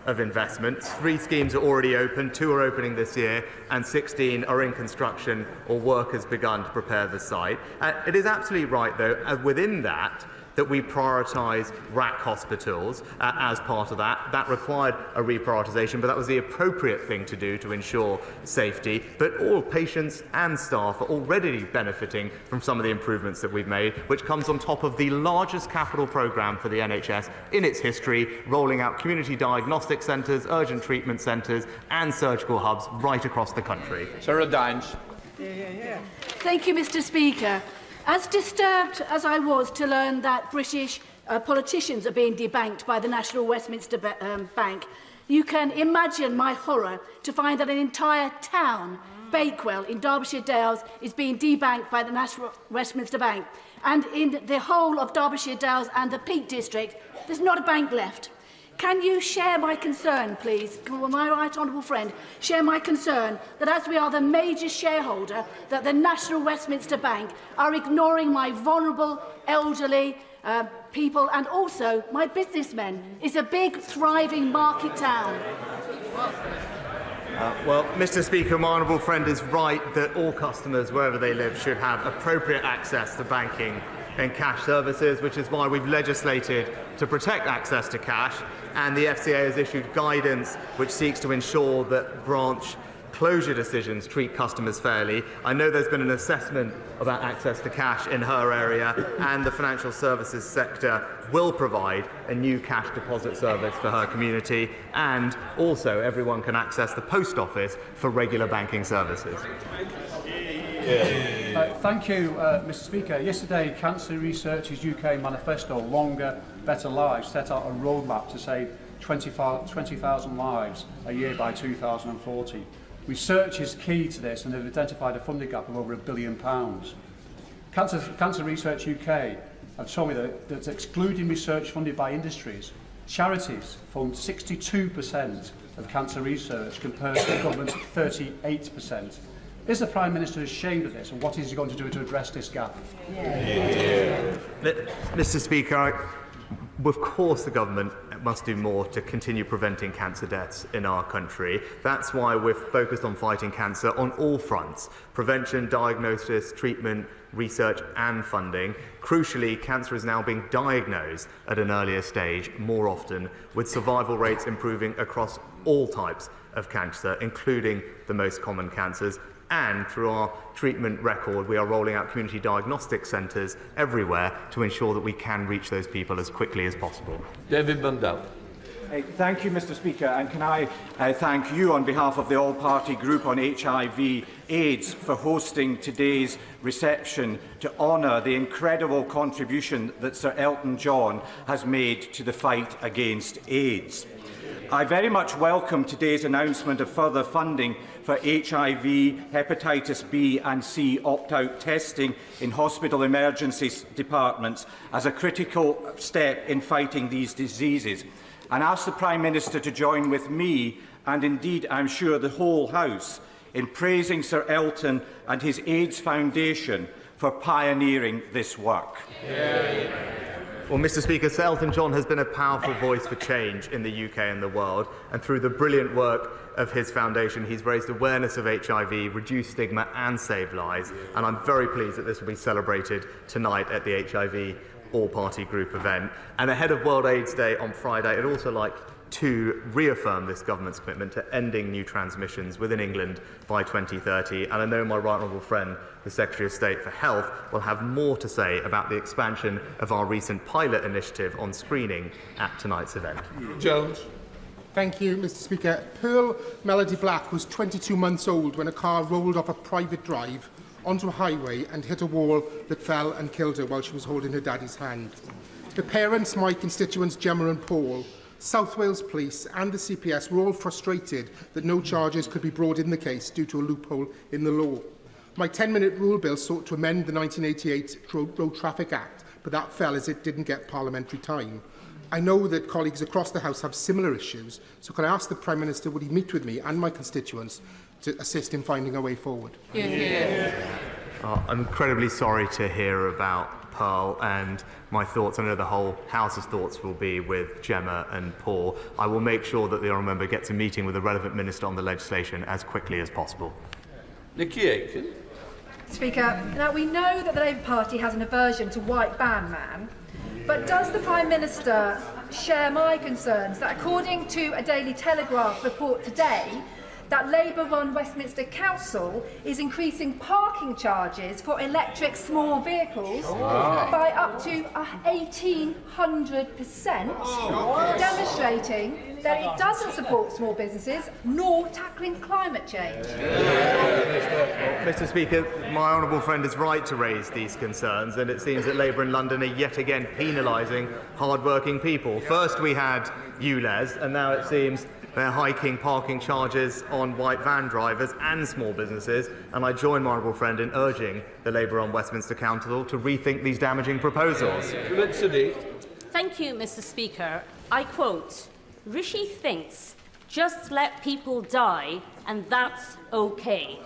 of investment. 3 schemes are already open, 2 are opening this year, and 16 are in construction or work has begun to prepare the site. It is absolutely right, though, within that we prioritise RAC hospitals as part of that. That required a reprioritisation, but that was the appropriate thing to do to ensure safety. But all patients and staff are already benefiting from some of the improvements that we've made, which comes on top of the largest capital programme for the NHS in its history, rolling out community diagnostic centres, urgent treatment centres and surgical hubs right across the country. Sarah Dines. Thank you, Mr. Speaker. As disturbed as I was to learn that British politicians are being debanked by the National Westminster Bank, you can imagine my horror to find that an entire town, Bakewell in Derbyshire Dales, is being debanked by the National Westminster Bank. And in the whole of Derbyshire Dales and the Peak District, there's not a bank left. Can you share my concern, please? Will my right honourable friend share my concern that as we are the major shareholder, that the National Westminster Bank are ignoring my vulnerable, elderly people and also my businessmen? It's a big, thriving market town. Well, Mr. Speaker, my honourable friend is right that all customers, wherever they live, should have appropriate access to banking and cash services, which is why we've legislated to protect access to cash, and the FCA has issued guidance which seeks to ensure that branch closure decisions treat customers fairly. I know there's been an assessment about access to cash in her area, and the financial services sector will provide a new cash deposit service for her community, and also everyone can access the post office for regular banking services. Thank you, Mr. Speaker. Yesterday, Cancer Research's UK manifesto, Longer, Better Lives, set out a roadmap to save 20,000 lives a year by 2040. Research is key to this, and they've identified a funding gap of over £1 billion. Cancer Research UK have told me that excluding research funded by industries, charities fund 62% of cancer research compared to the government's 38%. Is the Prime Minister ashamed of this, and what is he going to do to address this gap? Mr. Speaker, of course the government must do more to continue preventing cancer deaths in our country. That's why we're focused on fighting cancer on all fronts: prevention, diagnosis, treatment, research and funding. Crucially, cancer is now being diagnosed at an earlier stage more often, with survival rates improving across all types of cancer, including the most common cancers. And through our treatment record, we are rolling out community diagnostic centres everywhere to ensure that we can reach those people as quickly as possible. David Mundell. Thank you, Mr. Speaker, and can I thank you on behalf of the all-party group on HIV/AIDS for hosting today's reception to honour the incredible contribution that Sir Elton John has made to the fight against AIDS. I very much welcome today's announcement of further funding for HIV, hepatitis B and C opt-out testing in hospital emergency departments as a critical step in fighting these diseases, and ask the Prime Minister to join with me, and indeed I'm sure the whole House, in praising Sir Elton and his AIDS Foundation for pioneering this work. Well, Mr. Speaker, Sir Elton John has been a powerful voice for change in the UK and the world, and through the brilliant work of his foundation, he's raised awareness of HIV, reduced stigma and saved lives, and I'm very pleased that this will be celebrated tonight at the HIV all-party group event. And ahead of World AIDS Day on Friday, I'd also like to reaffirm this government's commitment to ending new transmissions within England by 2030. And I know my right honourable friend, the Secretary of State for Health, will have more to say about the expansion of our recent pilot initiative on screening at tonight's event. Jones. Thank you, Mr. Speaker. Pearl Melody Black was 22 months old when a car rolled off a private drive onto a highway and hit a wall that fell and killed her while she was holding her daddy's hand. The parents, my constituents Gemma and Paul, South Wales Police and the CPS were all frustrated that no charges could be brought in the case due to a loophole in the law. My 10-minute rule bill sought to amend the 1988 Road Traffic Act, but that fell as it didn't get parliamentary time. I know that colleagues across the House have similar issues, so can I ask the Prime Minister would he meet with me and my constituents to assist in finding a way forward? I'm incredibly sorry to hear about Pearl, and my thoughts, I know the whole House's thoughts will be with Gemma and Paul. I will make sure that the honourable member gets a meeting with the relevant minister on the legislation as quickly as possible. Nicky Aiken. Speaker, now we know that the Labour Party has an aversion to white band man, but does the Prime Minister share my concerns that according to a Daily Telegraph report today, that Labour-run Westminster Council is increasing parking charges for electric small vehicles by up to 1,800%, demonstrating that it doesn't support small businesses nor tackling climate change. Mr. Speaker, my honourable friend is right to raise these concerns, and it seems that Labour in London are yet again penalising hard-working people. First we had ULEZ, and now it seems they're hiking parking charges on white van drivers and small businesses, and I join my honourable friend in urging the Labour-run Westminster Council to rethink these damaging proposals. Thank you, Mr. Speaker. I quote, "Rishi thinks, just let people die, and that's okay."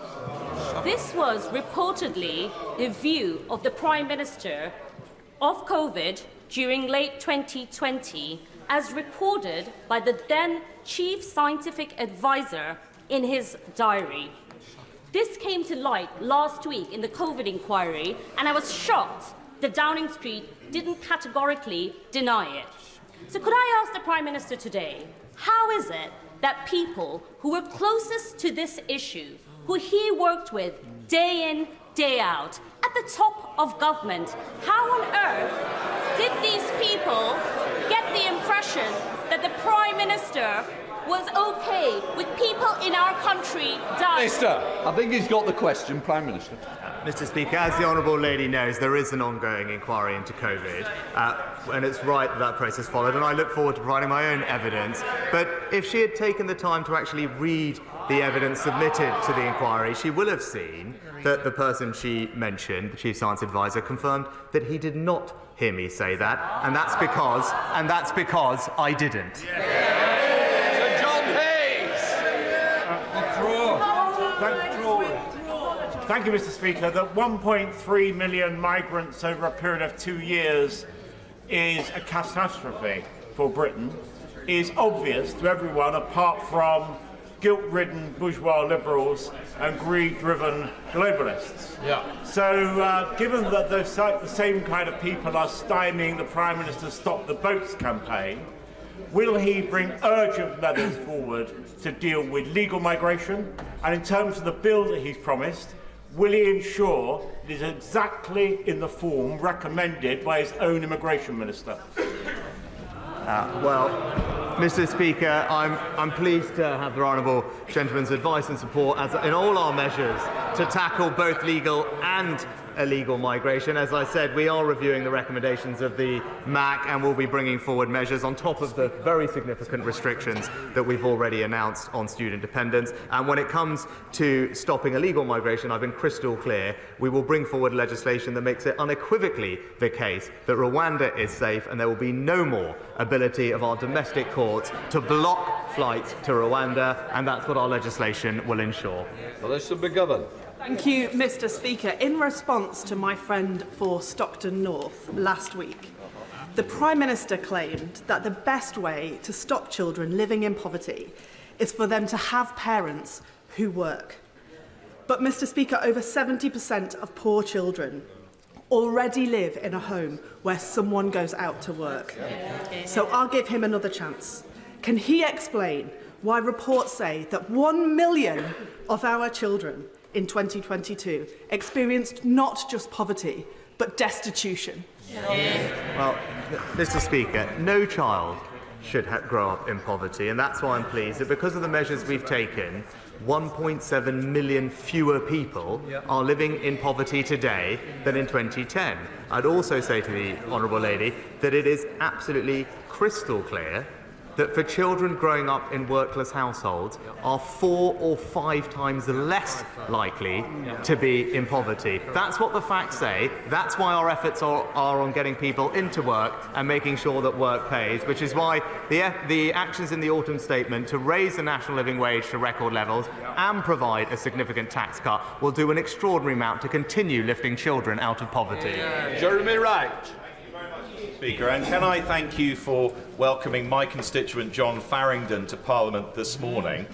This was reportedly the view of the Prime Minister of COVID during late 2020, as recorded by the then Chief Scientific Advisor in his diary. This came to light last week in the COVID inquiry, and I was shocked that Downing Street didn't categorically deny it. So could I ask the Prime Minister today, how is it that people who were closest to this issue, who he worked with day in, day out, at the top of government, how on earth did these people get the impression that the Prime Minister was okay with people in our country dying. Minister, I think he's got the question, Prime Minister. Mr. Speaker, as the Honourable Lady knows, there is an ongoing inquiry into COVID, and it's right that that process followed, and I look forward to providing my own evidence. But if she had taken the time to actually read the evidence submitted to the inquiry, she will have seen that the person she mentioned, the Chief Science Advisor, confirmed that he did not hear me say that, and that's because I didn't. Sir John Hayes! Thank you, Mr. Speaker. That 1.3 million migrants over a period of 2 years is a catastrophe for Britain is obvious to everyone apart from guilt-ridden bourgeois liberals and greed-driven globalists. Yeah. So, given that the same kind of people are stymieing the Prime Minister's Stop the Boats campaign, will he bring urgent measures forward to deal with legal migration? And in terms of the bill that he's promised, will he ensure it is exactly in the form recommended by his own immigration minister? Well, Mr. Speaker, I'm pleased to have the honourable gentleman's advice and support as in all our measures to tackle both legal and illegal migration. As I said, we are reviewing the recommendations of the MAC and will be bringing forward measures on top of the very significant restrictions that we've already announced on student dependence. And when it comes to stopping illegal migration, I've been crystal clear. We will bring forward legislation that makes it unequivocally the case that Rwanda is safe, and there will be no more ability of our domestic courts to block flights to Rwanda, and that's what our legislation will ensure. Melissa McGovern. Thank you, Mr. Speaker. In response to my friend for Stockton North last week, the Prime Minister claimed that the best way to stop children living in poverty is for them to have parents who work. But, Mr. Speaker, over 70% of poor children already live in a home where someone goes out to work. So I'll give him another chance. Can he explain why reports say that 1 million of our children in 2022 experienced not just poverty, but destitution? Well, Mr. Speaker, no child should grow up in poverty, and that's why I'm pleased that because of the measures we've taken, 1.7 million fewer people are living in poverty today than in 2010. I'd also say to the Honourable Lady that it is absolutely crystal clear that for children growing up in workless households are 4 or 5 times less likely to be in poverty. That's what the facts say. That's why our efforts are on getting people into work and making sure that work pays, which is why the actions in the autumn statement to raise the national living wage to record levels and provide a significant tax cut will do an extraordinary amount to continue lifting children out of poverty. Jeremy Wright. Speaker, and can I thank you for welcoming my constituent John Farringdon to Parliament this morning.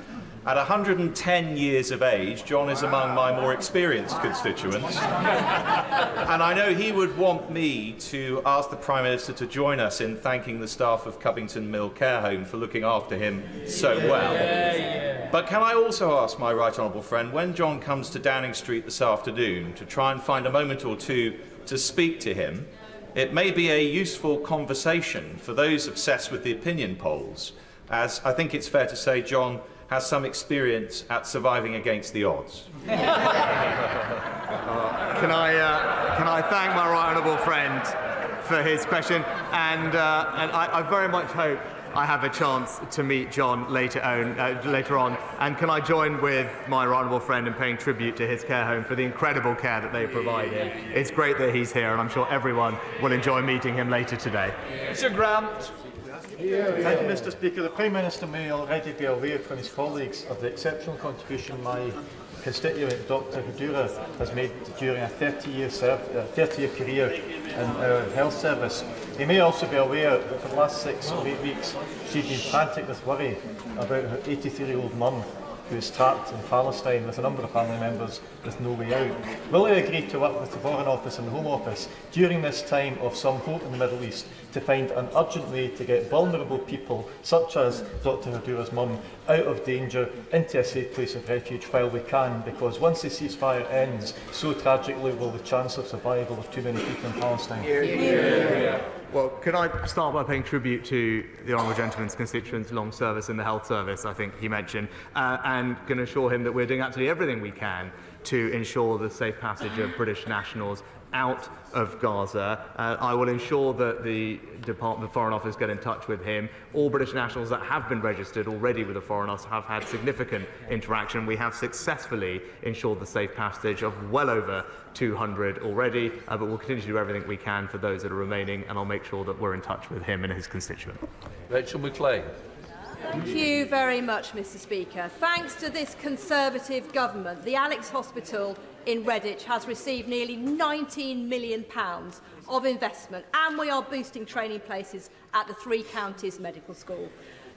At 110 years of age, John is among my more experienced constituents, and I know he would want me to ask the Prime Minister to join us in thanking the staff of Covington Mill Care Home for looking after him so well. But can I also ask my right honourable friend, when John comes to Downing Street this afternoon, to try and find a moment or two to speak to him? It may be a useful conversation for those obsessed with the opinion polls, as I think it's fair to say John has some experience at surviving against the odds. Can I thank my right honourable friend for his question, and I very much hope I have a chance to meet John later on. And can I join with my right honourable friend in paying tribute to his care home for the incredible care that they provide him. It's great that he's here, and I'm sure everyone will enjoy meeting him later today. Mr. Grant. Thank you, Mr. Speaker. The Prime Minister may already be aware from his colleagues of the exceptional contribution my constituent, Dr. Hudura, has made during a 30-year career in our health service. He may also be aware that for the last 6 or 8 weeks she's been frantic with worry about her 83-year-old mum who is trapped in Palestine with a number of family members with no way out. Will he agree to work with the Foreign Office and the Home Office during this time of some hope in the Middle East to find an urgent way to get vulnerable people, such as Dr. Hudura's mum, out of danger into a safe place of refuge while we can? Because once the ceasefire ends, so tragically will the chance of survival of too many people in Palestine. Well, can I start by paying tribute to the Honourable Gentleman's constituent's long service in the health service, I think he mentioned, and can assure him that we're doing absolutely everything we can to ensure the safe passage of British nationals out of Gaza. I will ensure that the Department of Foreign Office get in touch with him. All British nationals that have been registered already with the Foreign Office have had significant interaction. We have successfully ensured the safe passage of well over 200 already, but we'll continue to do everything we can for those that are remaining, and I'll make sure that we're in touch with him and his constituent. Rachel McLean. Thank you very much, Mr. Speaker. Thanks to this Conservative government, the Alex Hospital in Redditch has received nearly £19 million of investment, and we are boosting training places at the Three Counties Medical School.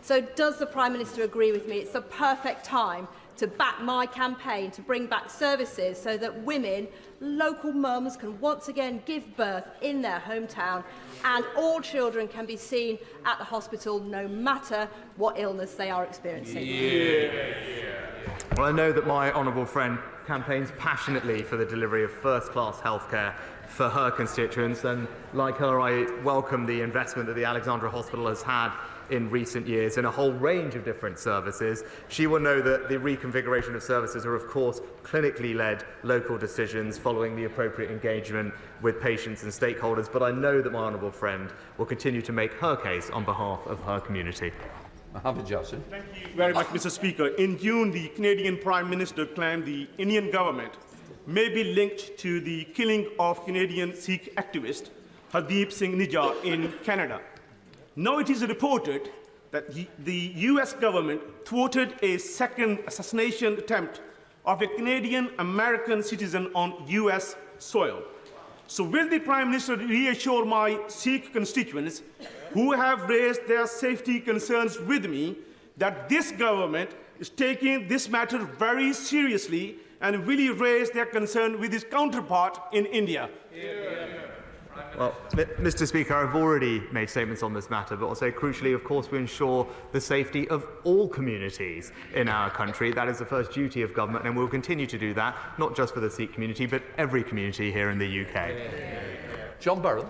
So does the Prime Minister agree with me it's the perfect time to back my campaign to bring back services so that women, local mums, can once again give birth in their hometown, and all children can be seen at the hospital no matter what illness they are experiencing? Well, I know that my honourable friend campaigns passionately for the delivery of first-class healthcare for her constituents, and like her, I welcome the investment that the Alexandra Hospital has had in recent years in a whole range of different services. She will know that the reconfiguration of services are, of course, clinically led local decisions following the appropriate engagement with patients and stakeholders, but I know that my honourable friend will continue to make her case on behalf of her community. Thank you very much, Mr. Speaker. In June, the Canadian Prime Minister claimed the Indian government may be linked to the killing of Canadian Sikh activist Hardeep Singh Nijjar in Canada. Now it is reported that the US government thwarted a second assassination attempt of a Canadian-American citizen on US soil. So will the Prime Minister reassure my Sikh constituents who have raised their safety concerns with me that this government is taking this matter very seriously and will raise their concern with his counterpart in India? Well, Mr. Speaker, I've already made statements on this matter, but also crucially, of course, we ensure the safety of all communities in our country. That is the first duty of government, and we'll continue to do that, not just for the Sikh community, but every community here in the UK. John Burrell.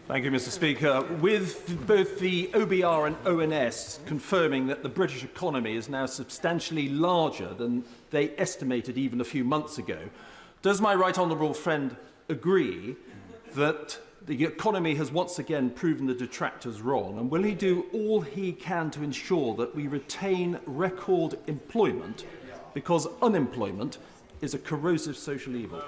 Thank you, Mr. Speaker. With both the OBR and ONS confirming that the British economy is now substantially larger than they estimated even a few months ago, does my right honourable friend agree that the economy has once again proven the detractors wrong, and will he do all he can to ensure that we retain record employment, because unemployment is a corrosive social evil?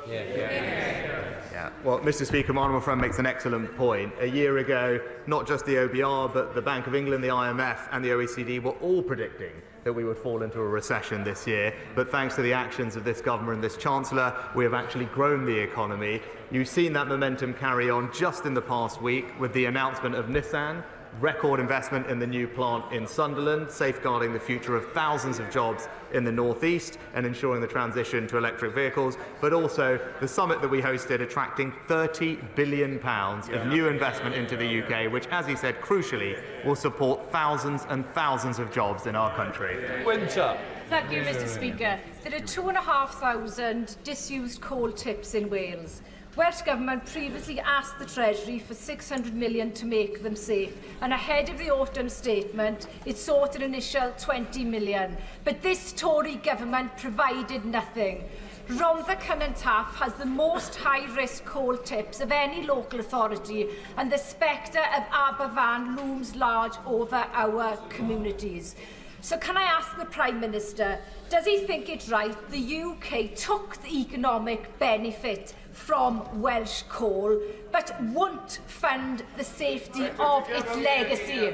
Well, Mr. Speaker, my honourable friend makes an excellent point. A year ago, not just the OBR, but the Bank of England, the IMF and the OECD were all predicting that we would fall into a recession this year. But thanks to the actions of this government and this Chancellor, we have actually grown the economy. You've seen that momentum carry on just in the past week with the announcement of Nissan, record investment in the new plant in Sunderland, safeguarding the future of thousands of jobs in the North East and ensuring the transition to electric vehicles, but also the summit that we hosted attracting £30 billion of new investment into the UK, which, as he said, crucially will support thousands and thousands of jobs in our country. Winter. Thank you, Mr. Speaker. There are 2,500 disused coal tips in Wales. Welsh Government previously asked the Treasury for £600 million to make them safe, and ahead of the autumn statement, it sought an initial £20 million. But this Tory government provided nothing. Rhondda Cynon Taf has the most high-risk coal tips of any local authority, and the spectre of Aberfan looms large over our communities. So can I ask the Prime Minister, does he think it right the UK took the economic benefit from Welsh coal, but won't fund the safety of its legacy?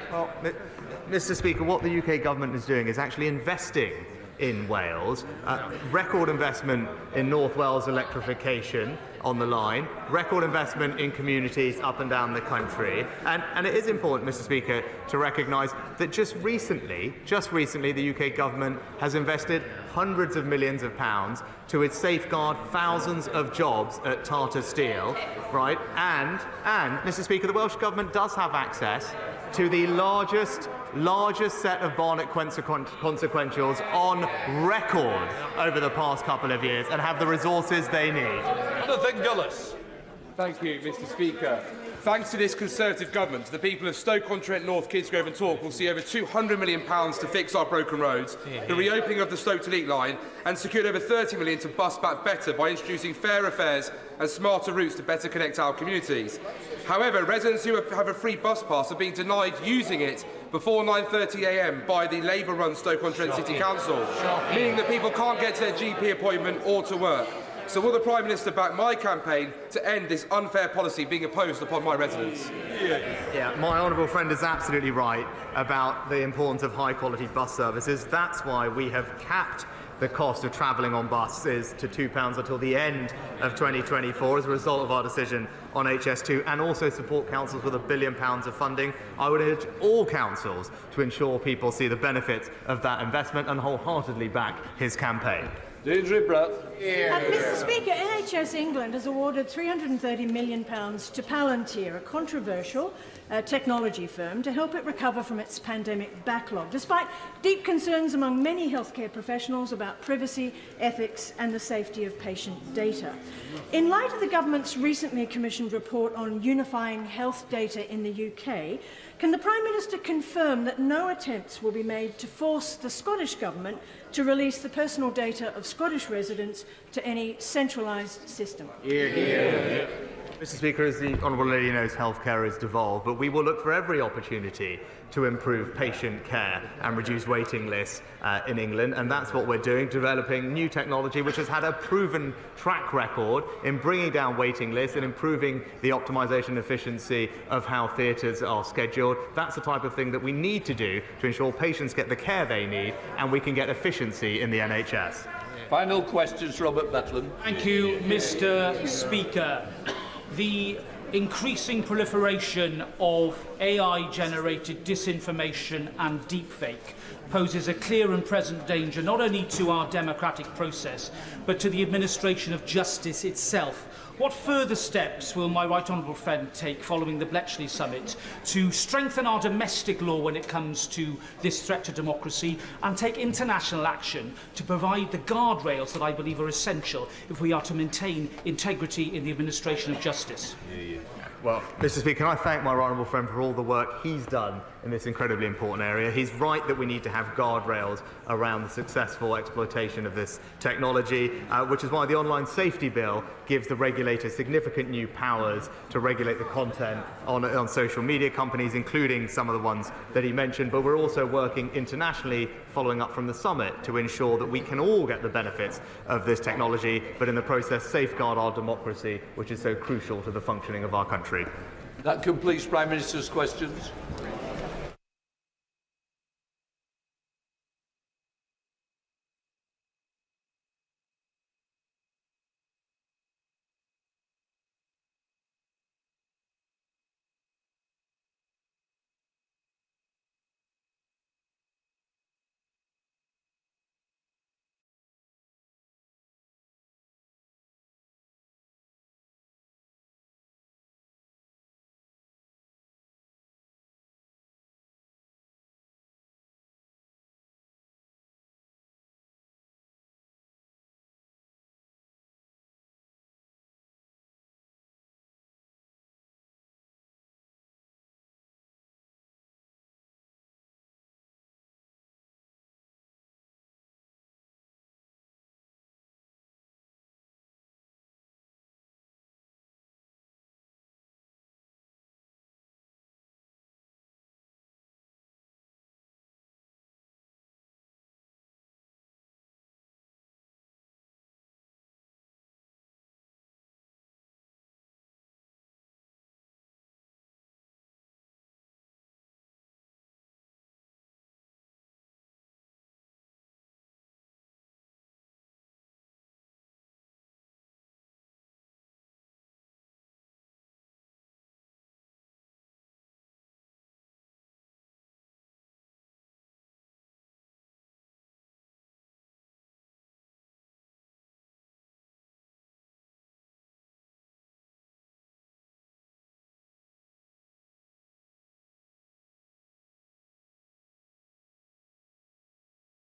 Well, Mr. Speaker, what the UK government is doing is actually investing in Wales, record investment in North Wales electrification on the line, record investment in communities up and down the country. And it is important, Mr. Speaker, to recognise that just recently, the UK government has invested hundreds of millions of pounds to safeguard thousands of jobs at Tata Steel, right? And, Mr. Speaker, the Welsh Government does have access to the largest set of Barnett consequentials on record over the past couple of years and have the resources they need. Jonathan Gillis. Thank you, Mr. Speaker. Thanks to this Conservative government, the people of Stoke-on-Trent North, Kidsgrove and Torque will see over £200 million to fix our broken roads, the reopening of the Stoke-to-Leek line, and secured over £30 million to bus back better by introducing fairer fares and smarter routes to better connect our communities. However, residents who have a free bus pass are being denied using it before 9:30 a.m. by the Labour-run Stoke-on-Trent City Council, meaning that people can't get to their GP appointment or to work. So will the Prime Minister back my campaign to end this unfair policy being imposed upon my residents? Yeah, my honourable friend is absolutely right about the importance of high-quality bus services. That's why we have capped the cost of travelling on buses to £2 until the end of 2024 as a result of our decision on HS2, and also support councils with £1 billion of funding. I would urge all councils to ensure people see the benefits of that investment and wholeheartedly back his campaign. Deirdre Brett. Mr. Speaker, NHS England has awarded £330 million to Palantir, a controversial technology firm, to help it recover from its pandemic backlog, despite deep concerns among many healthcare professionals about privacy, ethics and the safety of patient data. In light of the government's recently commissioned report on unifying health data in the UK, can the Prime Minister confirm that no attempts will be made to force the Scottish Government to release the personal data of Scottish residents to any centralised system? Mr. Speaker, as the Honourable Lady knows, healthcare is devolved, but we will look for every opportunity to improve patient care and reduce waiting lists in England, and that's what we're doing, developing new technology which has had a proven track record in bringing down waiting lists and improving the optimisation and efficiency of how theatres are scheduled. That's the type of thing that we need to do to ensure patients get the care they need and we can get efficiency in the NHS. Final questions, Robert Betlam. Thank you, Mr. Speaker. The increasing proliferation of AI-generated disinformation and deepfake poses a clear and present danger not only to our democratic process, but to the administration of justice itself. What further steps will my right honourable friend take following the Bletchley summit to strengthen our domestic law when it comes to this threat to democracy, and take international action to provide the guardrails that I believe are essential if we are to maintain integrity in the administration of justice? Well, Mr. Speaker, can I thank my right honourable friend for all the work he's done in this incredibly important area. He's right that we need to have guardrails around the successful exploitation of this technology, which is why the Online Safety Bill gives the regulators significant new powers to regulate the content on social media companies, including some of the ones that he mentioned. But we're also working internationally, following up from the summit, to ensure that we can all get the benefits of this technology, but in the process safeguard our democracy, which is so crucial to the functioning of our country. That completes Prime Minister's questions.